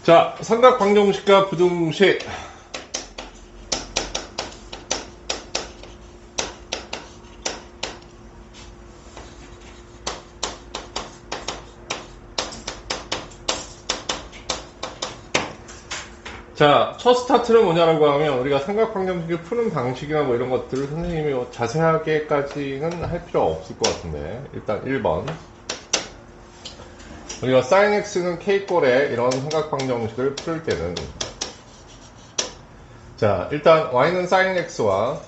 자, 삼각방정식과 부등식. 자, 첫 스타트는 뭐냐라고 하면 우리가 삼각방정식을 푸는 방식이나 뭐 이런 것들을 선생님이 자세하게까지는 할 필요 없을 것 같은데, 일단 1번 우리가 sin x는 k꼴의 이런 삼각방정식을 풀 때는, 자, 일단 y는 sin x와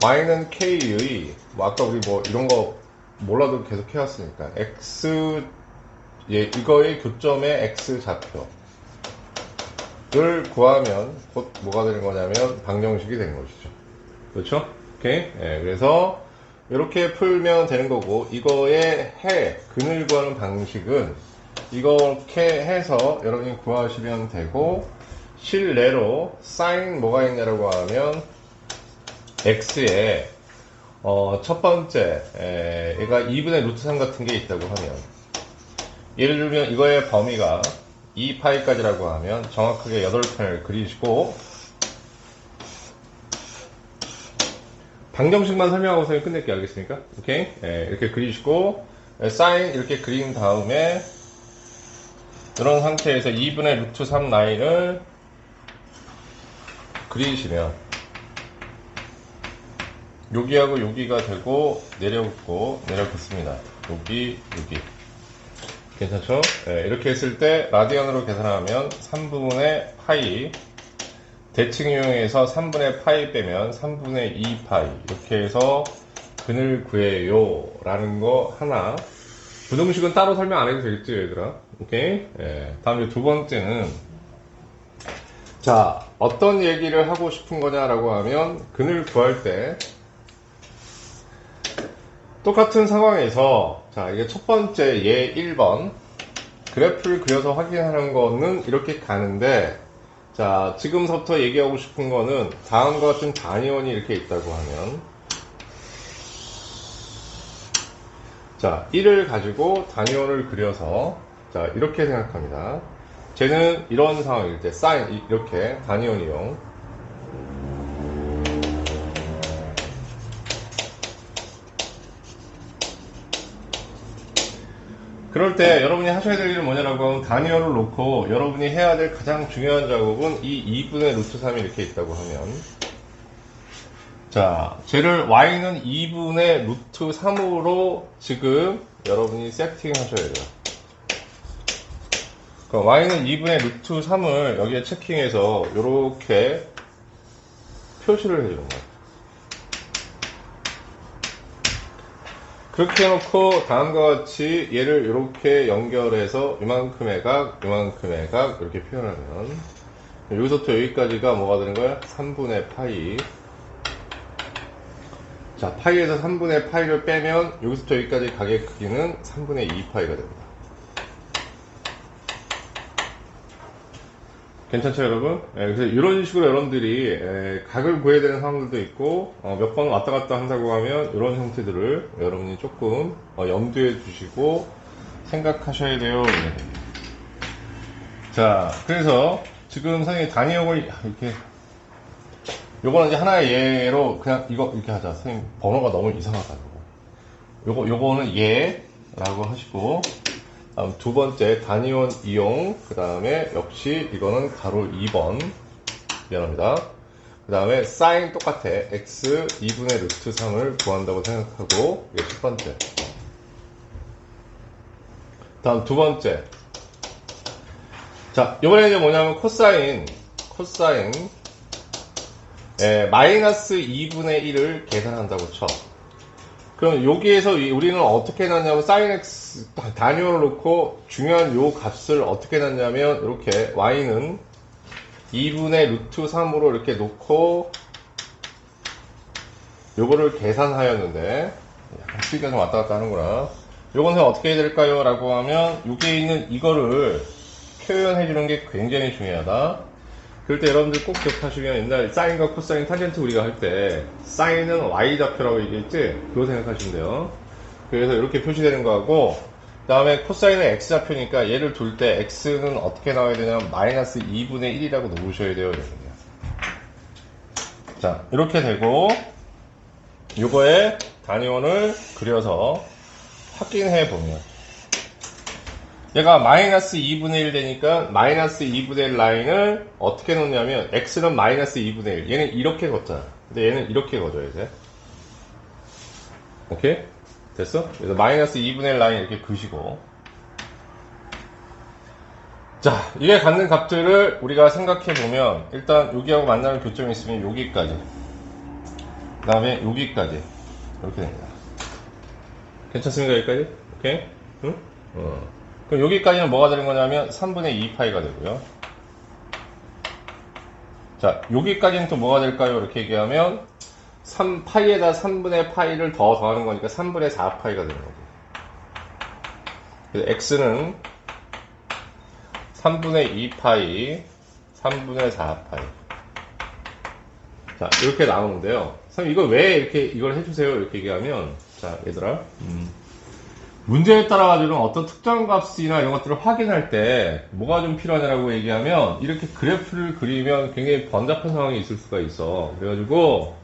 y는 k의, 뭐 아까 우리 뭐 이런 거 몰라도 계속 해왔으니까 x, 예, 이거의 교점의 x 좌표를 구하면 곧 뭐가 되는 거냐면 방정식이 되는 것이죠. 그렇죠? 오케이. 예, 그래서 이렇게 풀면 되는 거고, 이거의 근을 구하는 방식은 이렇게 해서 여러분이 구하시면 되고, 실내로 sin 뭐가 있냐라고 하면 x에 첫 번째 얘가 2분의 루트 3 같은 게 있다고 하면, 예를 들면 이거의 범위가 2파이까지라고 하면 정확하게 8편을 그리시고, 방정식만 설명하고 선생님 끝낼게요. 알겠습니까? 오케이? 예, 이렇게 그리시고, 사인 이렇게 그린 다음에 이런 상태에서 2분의 루트 3 라인을 그리시면 여기하고 여기가 되고 내려붙고 내려붙습니다. 여기 괜찮죠? 예, 이렇게 했을 때 라디안으로 계산하면 3분의 파이, 대칭 이용해서 3분의 파이 빼면 3분의 2파이, 이렇게 해서 근을 구해요 라는 거 하나. 부등식은 따로 설명 안 해도 되겠지 얘들아. 오케이? 예, 다음에 두 번째는, 자, 어떤 얘기를 하고 싶은 거냐라고 하면, 근을 구할 때 똑같은 상황에서, 자, 이게 첫 번째 예 1번 그래프를 그려서 확인하는 거는 이렇게 가는데, 자, 지금부터 얘기하고 싶은 거는 다음과 같은 단위원이 이렇게 있다고 하면, 자, 1을 가지고 단위원을 그려서, 자, 이렇게 생각합니다. 쟤는 이런 상황일 때 sin 이렇게 단위원 이용, 그럴 때 여러분이 하셔야 될 일은 뭐냐라고 하면, 단위원을 놓고 여러분이 해야 될 가장 중요한 작업은 이 2분의 루트 3이 이렇게 있다고 하면, 자, 쟤를 y는 2분의 루트 3으로 지금 여러분이 세팅 하셔야 돼요. 그럼 y는 2분의 루트 3을 여기에 체킹해서 이렇게 표시를 해주는 거예요. 그렇게 해놓고 다음과 같이 얘를 이렇게 연결해서 이만큼의 각, 이만큼의 각 이렇게 표현하면, 여기서부터 여기까지가 뭐가 되는 거야? 3분의 파이. 자, 파이에서 3분의 파이를 빼면 여기서부터 여기까지 각의 크기는 3분의 2파이가 됩니다. 괜찮죠 여러분? 그래서 이런 식으로 여러분들이 각을 구해야 되는 상황들도 있고, 몇 번 왔다 갔다 한다고 하면 이런 형태들을 여러분이 조금 염두에 두시고 생각하셔야 돼요. 자, 그래서 지금 선생님 단위형을 이렇게, 요거는 이제 하나의 예로 그냥 이거 이렇게 하자. 선생님 번호가 너무 이상하다고. 요거는 예라고 하시고, 다음 두 번째 단위원 이용, 그 다음에 역시 이거는 가로 2번, 미안합니다. 그 다음에 sin 똑같아. x 2분의 루트 3을 구한다고 생각하고, 이게 첫 번째. 다음 두 번째. 자, 이번에 이제 뭐냐면 코사인 마이너스 2분의 1을 계산한다고 쳐. 그럼 여기에서 우리는 어떻게 놨냐면, sin x 단위원을 놓고 중요한 요 값을 어떻게 놨냐면, 이렇게 y는 2분의 루트 3으로 이렇게 놓고 요거를 계산하였는데, 수위가 좀 왔다 갔다 하는구나. 요건 어떻게 해야 될까요? 라고 하면, 여기에 있는 이거를 표현해 주는 게 굉장히 중요하다. 그럴 때 여러분들 꼭 기억하시면, 옛날 사인과 코사인, 탄젠트 우리가 할 때 사인은 y 좌표라고 얘기했지? 그거 생각하시면 돼요. 그래서 이렇게 표시되는 거하고, 그 다음에 코사인은 x좌표니까 얘를 둘 때 x는 어떻게 나와야 되냐면 마이너스 2분의 1이라고 놓으셔야 돼요. 이렇게. 자, 이렇게 되고 요거에 단위원을 그려서 확인해 보면 얘가 마이너스 2분의 1 되니까 마이너스 2분의 1 라인을 어떻게 놓냐면 x는 마이너스 2분의 1 얘는 이렇게 걷잖아. 근데 얘는 이렇게 걷어야 돼. 오케이? 됐어? 그래서 마이너스 2분의 1 라인 이렇게 그시고 자, 이게 갖는 값들을 우리가 생각해 보면 일단 여기하고 만나는 교점이 있으면 여기까지 그 다음에 여기까지 이렇게 됩니다. 괜찮습니까? 여기까지? 오케이? 응? 그럼 여기까지는 뭐가 되는 거냐면 3분의 2파이가 되고요. 자, 여기까지는 또 뭐가 될까요? 이렇게 얘기하면 3파이에다 3분의 파이를 더 더하는 거니까 3분의 4파이가 되는 거죠. 그래서 x는 3분의 2파이 3분의 4파이 자, 이렇게 나오는데요. 선생님 이거 왜 이렇게 이걸 해주세요? 이렇게 얘기하면 자, 얘들아 문제에 따라 가지고는 어떤 특정 값이나 이런 것들을 확인할 때 뭐가 좀 필요하냐라고 얘기하면 이렇게 그래프를 그리면 굉장히 번잡한 상황이 있을 수가 있어. 그래가지고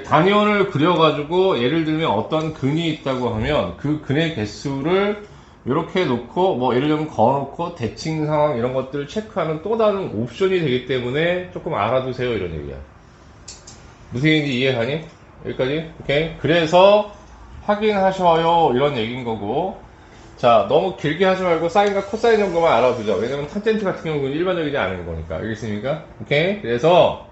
단위원을 그려가지고 예를 들면 어떤 근이 있다고 하면 그 근의 개수를 이렇게 놓고 뭐 예를 들면 걸어놓고 대칭 상황 이런 것들을 체크하는 또 다른 옵션이 되기 때문에 조금 알아두세요 이런 얘기야. 무슨 얘기인지 이해하니? 여기까지? 오케이. 그래서 확인하셔요 이런 얘기인 거고 자 너무 길게 하지 말고 사인과 코사인 정도만 알아두자. 왜냐면 탄젠트 같은 경우는 일반적이지 않은 거니까. 알겠습니까? 오케이. 그래서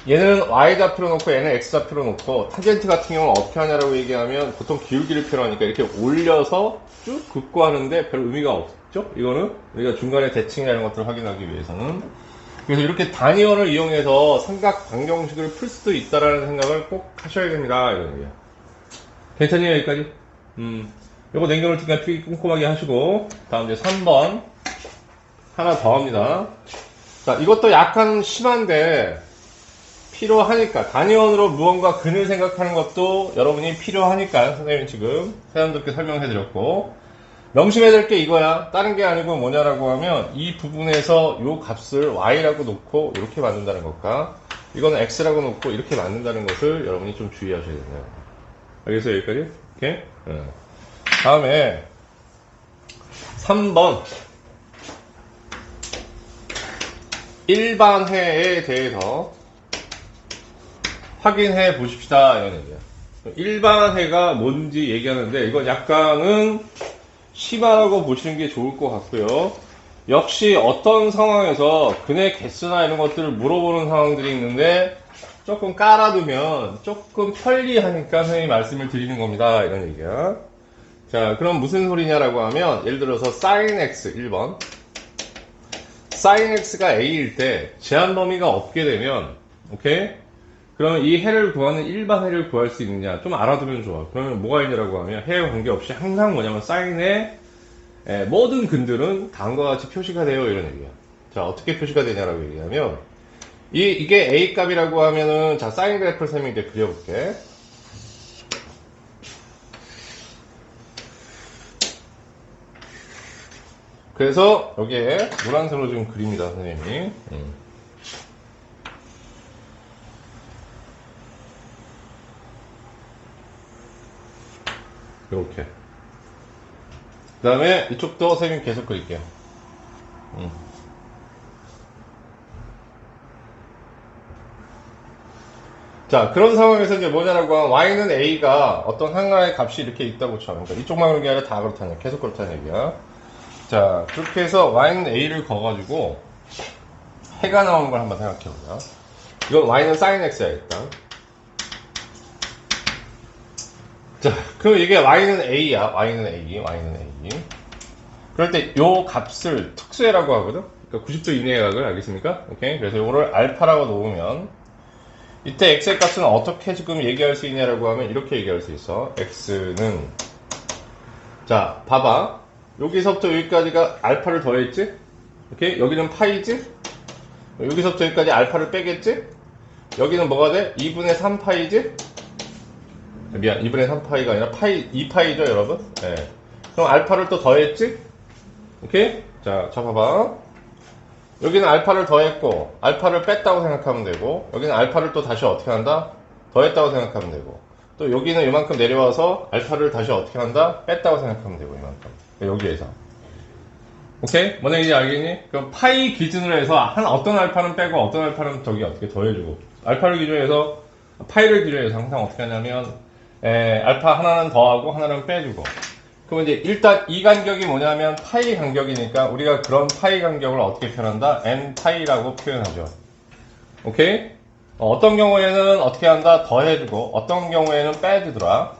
얘는 y좌표로 놓고 얘는 x좌표로 놓고 탄젠트 같은 경우는 어떻게 하냐라고 얘기하면 보통 기울기를 표현하니까 이렇게 올려서 쭉 긋고 하는데 별 의미가 없죠. 이거는 우리가 중간에 대칭이나 이런 것들을 확인하기 위해서는 그래서 이렇게 단위원을 이용해서 삼각 방정식을 풀 수도 있다라는 생각을 꼭 하셔야 됩니다. 이런 얘기야. 괜찮니 여기까지? 요거 냉정을 특히 필기 꼼꼼하게 하시고 다음 이제 3번 하나 더 합니다. 자 이것도 약간 심한데 필요하니까 단위원으로 무언가 근을 생각하는 것도 여러분이 필요하니까 선생님이 지금 사람들께 설명해 드렸고 명심해야 될 게 이거야. 다른 게 아니고 뭐냐라고 하면 이 부분에서 요 값을 y라고 놓고 이렇게 만든다는 것과 이거는 x라고 놓고 이렇게 만든다는 것을 여러분이 좀 주의하셔야 돼요. 알겠어요? 여기까지? 오케이? 다음에 3번 일반회에 대해서 확인해 보십시다 이런 얘기야. 일반회가 뭔지 얘기하는데 이건 약간은 심하라고 보시는 게 좋을 것 같고요. 역시 어떤 상황에서 근의 개수나 이런 것들을 물어보는 상황들이 있는데 조금 깔아두면 조금 편리하니까 선생님이 말씀을 드리는 겁니다. 이런 얘기야. 자, 그럼 무슨 소리냐라고 하면 예를 들어서 sin x 1번 sin x가 a일 때 제한 범위가 없게 되면 오케이? 그러면 이 해를 구하는 일반 해를 구할 수 있느냐 좀 알아두면 좋아. 그러면 뭐가 있냐라고 하면 해와 관계없이 항상 뭐냐면 사인의 모든 근들은 다음과 같이 표시가 돼요 이런 얘기야. 자 어떻게 표시가 되냐라고 얘기하면 이게 a 값이라고 하면은 자 사인 그래프를 쌤이 이제 그려볼게. 그래서 여기에 노란색으로 지금 그립니다 선생님이. 이렇게. 그 다음에 이쪽도 선생님 계속 그릴게요. 자, 그런 상황에서 이제 뭐냐라고 하면 y는 a가 어떤 하나의 값이 이렇게 있다고 쳐. 그러니까 이쪽만 그런 게 아니라 다 그렇다는 얘기야. 계속 그렇다는 얘기야. 자, 그렇게 해서 y는 a를 거가지고 해가 나오는 걸 한번 생각해보자. 이건 y는 sin x야, 일단. 자, 그럼 이게 y는 a야. y는 a. 그럴 때 요 값을 특수해라고 하거든? 그러니까 90도 이내의 각을 알겠습니까? 오케이. 그래서 요거를 알파라고 놓으면 이때 x의 값은 어떻게 지금 얘기할 수 있냐라고 하면 이렇게 얘기할 수 있어. x는 자, 봐봐. 여기서부터 여기까지가 알파를 더했지? 오케이? 여기는 파이지? 여기서부터 여기까지 알파를 빼겠지? 여기는 뭐가 돼? 2분의 3파이지? 미안, 2분의 3파이가 아니라 파이, 2파이죠, 여러분? 네. 그럼 알파를 또 더했지? 오케이? 자, 봐봐. 여기는 알파를 더했고, 알파를 뺐다고 생각하면 되고, 여기는 알파를 또 다시 어떻게 한다? 더했다고 생각하면 되고, 또 여기는 이만큼 내려와서 알파를 다시 어떻게 한다? 뺐다고 생각하면 되고, 이만큼. 여기에서. 오케이? 뭔 얘기인지 알겠니? 그럼 파이 기준으로 해서 어떤 알파는 빼고 어떤 알파는 저기 어떻게 더해주고, 알파를 기준으로 해서 파이를 기준으로 해서 항상 어떻게 하냐면 알파 하나는 더하고 하나는 빼주고, 그럼 이제 일단 이 간격이 뭐냐면 파이 간격이니까 우리가 그런 파이 간격을 어떻게 표현한다? n 파이라고 표현하죠. 오케이? 어떤 경우에는 어떻게 한다? 더해주고 어떤 경우에는 빼주더라.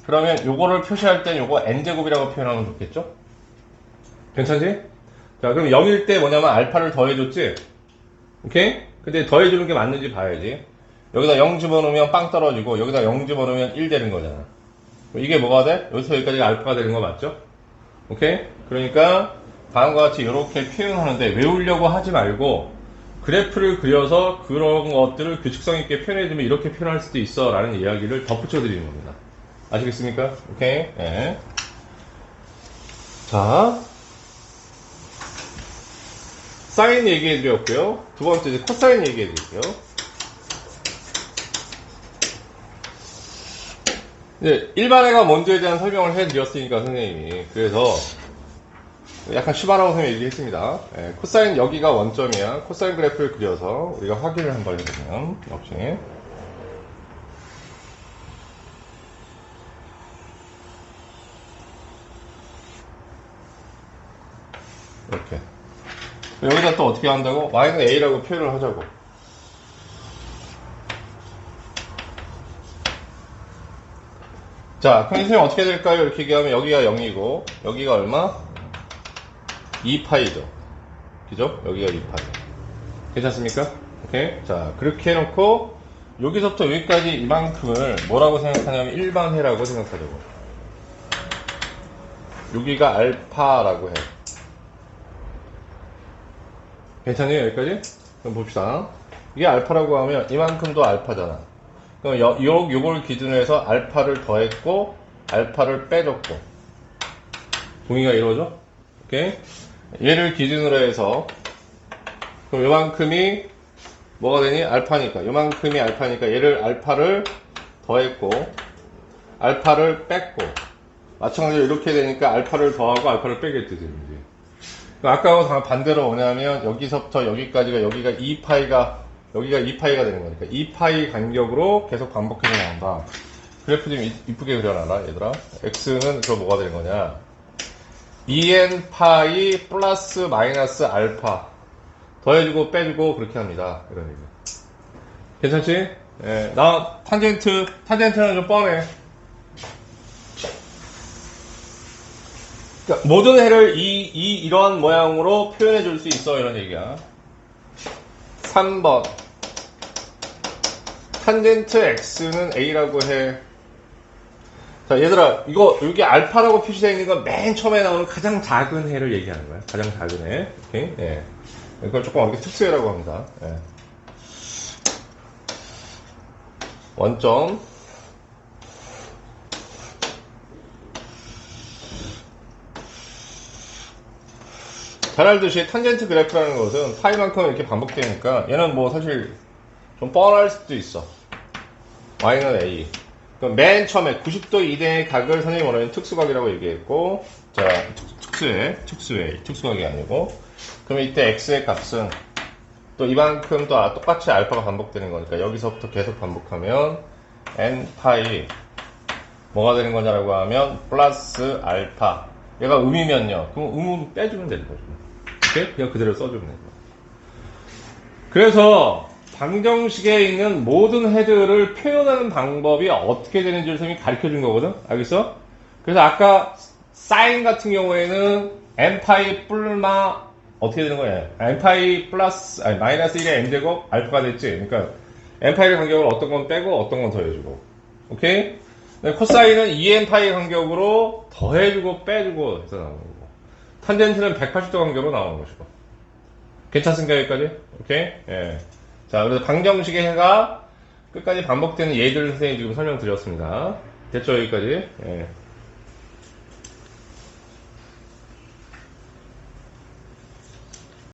그러면 요거를 표시할 땐 요거 n제곱이라고 표현하면 좋겠죠? 괜찮지? 자, 그럼 0일 때 뭐냐면 알파를 더해줬지? 오케이? 근데 더해주는 게 맞는지 봐야지. 여기다 0 집어넣으면 빵 떨어지고 여기다 0 집어넣으면 1 되는 거잖아. 이게 뭐가 돼? 여기서 여기까지가 알파가 되는 거 맞죠? 오케이? 그러니까 다음과 같이 이렇게 표현하는데 외우려고 하지 말고 그래프를 그려서 그런 것들을 규칙성 있게 표현해주면 이렇게 표현할 수도 있어 라는 이야기를 덧붙여 드리는 겁니다. 아시겠습니까? 오케이? 네. 자, 사인 얘기해 드렸고요. 두 번째 이제 코사인 얘기해 드릴게요. 이제 일반회가 뭔지에 대한 설명을 해 드렸으니까 선생님이, 그래서 약간 쉬바라고 선생님이 얘기했습니다. 코사인 여기가 원점이야. 코사인 그래프를 그려서 우리가 확인을 한번 해보면 역시 이렇게 여기다 또 어떻게 한다고? y는 a라고 표현을 하자고. 자, 그럼 선생님 어떻게 될까요? 이렇게 얘기하면 여기가 0이고 여기가 얼마? 2파이죠. 그죠? 여기가 2파이. 괜찮습니까? 오케이. 자, 그렇게 해놓고 여기서부터 여기까지 이만큼을 뭐라고 생각하냐면 일반회라고 생각하자고. 여기가 알파라고 해. 괜찮아요? 여기까지? 그럼 봅시다. 이게 알파라고 하면 이만큼도 알파잖아. 그럼 요걸 기준으로 해서 알파를 더했고 알파를 빼줬고 동의가 이루어져? 오케이? 얘를 기준으로 해서 그럼 요만큼이 뭐가 되니? 알파니까. 요만큼이 알파니까 얘를 알파를 더했고 알파를 뺐고 마찬가지로 이렇게 되니까 알파를 더하고 알파를 빼겠지 지금. 아까하고 다 반대로 뭐냐면 여기서부터 여기까지가 여기가 2파이가 여기가 2파이가 되는 거니까 2파이 간격으로 계속 반복해서 나온다. 그래프 좀 이쁘게 그려놔라 얘들아. x는 그럼 뭐가 되는 거냐? 2n 파이 플러스 마이너스 알파 더해주고 빼주고 그렇게 합니다. 이런 얘기. 괜찮지? 예, 나 탄젠트는 좀 뻔해. 그러니까 모든 해를 이러한 모양으로 표현해 줄 수 있어 이런 얘기야. 3번 탄젠트 x는 a라고 해. 자 얘들아 이거 여기 알파라고 표시되어 있는 건 맨 처음에 나오는 가장 작은 해를 얘기하는 거야. 가장 작은 해. 오케이? 예. 이걸 조금 어렵게 특수해라고 합니다. 예. 원점 잘 알듯이 탄젠트 그래프라는 것은 파이만큼 이렇게 반복되니까 얘는 뭐 사실 좀 뻔할 수도 있어. y는 a. 그럼 맨 처음에 90도 이내의 각을 선생님이 원하는 특수각이라고 얘기했고, 자 특수각이 아니고, 그러면 이때 x의 값은 또 이만큼 또 똑같이 알파가 반복되는 거니까 여기서부터 계속 반복하면 n 파이 뭐가 되는 거냐라고 하면 플러스 알파. 얘가 음이면요. 그럼 음은 빼주면 되는 거죠. 오케이? 그냥 그대로 써주면 되는 거예요. 그래서 방정식에 있는 모든 헤드를 표현하는 방법이 어떻게 되는지를 선생님이 가르쳐 준 거거든? 알겠어? 그래서 아까 사인 같은 경우에는 n파이 뿔마 어떻게 되는 거야? n파이 플러스 마이너스 1의 n제곱 알파가 됐지? 그러니까 n파이의 간격을 어떤 건 빼고 어떤 건 더해주고. 오케이? 코사인은 2n파이 간격으로 더해주고 빼주고 해서 나오는 거고, 탄젠트는 180도 간격으로 나오는 것이고. 괜찮습니까 여기까지? 오케이? 예. 자, 그래서 방정식의 해가 끝까지 반복되는 예들을 선생님이 지금 설명드렸습니다. 됐죠 여기까지? 예.